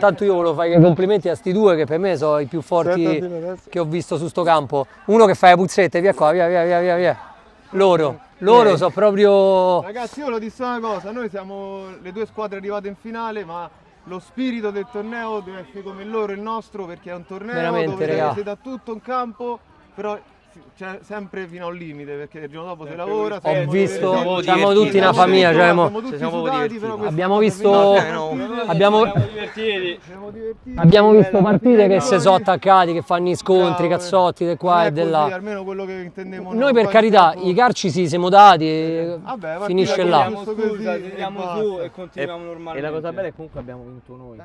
Tanto io volevo fare i complimenti a sti due che per me sono i più forti che ho visto su sto campo. Uno che fa le puzzette, via qua, via. Loro sono proprio... Ragazzi, io lo dissi una cosa, noi siamo le due squadre arrivate in finale, ma lo spirito del torneo deve essere come il loro e il nostro, perché è un torneo Veramente, dove si dà tutto in campo, però c'è sempre fino a un limite, perché il giorno dopo si lavora. Ho visto, siamo tutti una famiglia, cioè, abbiamo visto partite che si sono attaccati, che fanno gli scontri, cazzotti di qua e di là. Almeno quello che intendiamo noi per carità, i calci sì, siamo dati, finisce là. Tiriamo su e continuiamo normalmente. E la cosa bella è che comunque abbiamo vinto noi.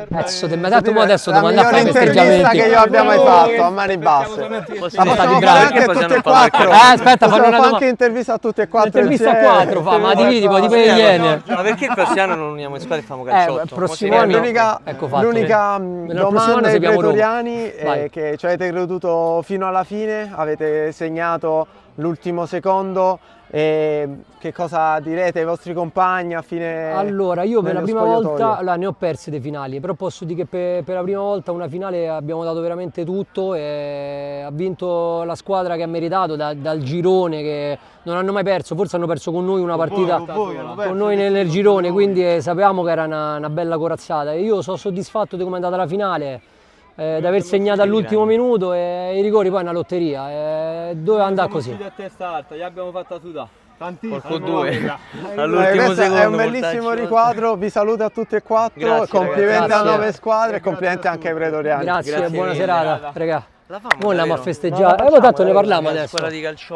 Adesso ti mi ha dato adesso la domanda a fare migliore intervista che io abbia mai fatto, a mani basse. Possiamo Possiamo stati fare bravi. anche tutte e quattro. Aspetta, fanno una Possiamo domanda. anche intervista a tutte e quattro. Intervista a insieme. quattro fa, ma dividi, poi dipende di iene. Ma perché il prossimo anno non uniamo in squadra e famo calciotto? Il prossimo anno, L'unica ecco fatto. l'unica Nel prossimo domanda anno ai seguiamo Roma. pretoriani Vai. è che ci avete creduto fino alla fine, avete segnato l'ultimo secondo. E che cosa direte ai vostri compagni a fine? Allora, io per la nello prima spogliatoio? volta ne ho perse dei finali, però posso dire che per la prima volta una finale abbiamo dato veramente tutto e ha vinto la squadra che ha meritato dal girone, che non hanno mai perso, forse hanno perso con noi una partita con noi nel girone, quindi sapevamo che era una bella corazzata e io sono soddisfatto di come è andata la finale. Di aver segnato all'ultimo minuto e i rigori poi è una lotteria, doveva andare così. A testa alta, gli abbiamo fatta sudare. Porco due. All'ultimo secondo. È un bellissimo riquadro, vi saluto a tutti e quattro, Grazie, complimenti ragazzi. alle 9 squadre e complimenti anche ai pretoriani. Grazie, buona mille. serata, regà. La famo, Noi andiamo a davvero? festeggiare, tanto ne parliamo adesso. Squadra di calcio.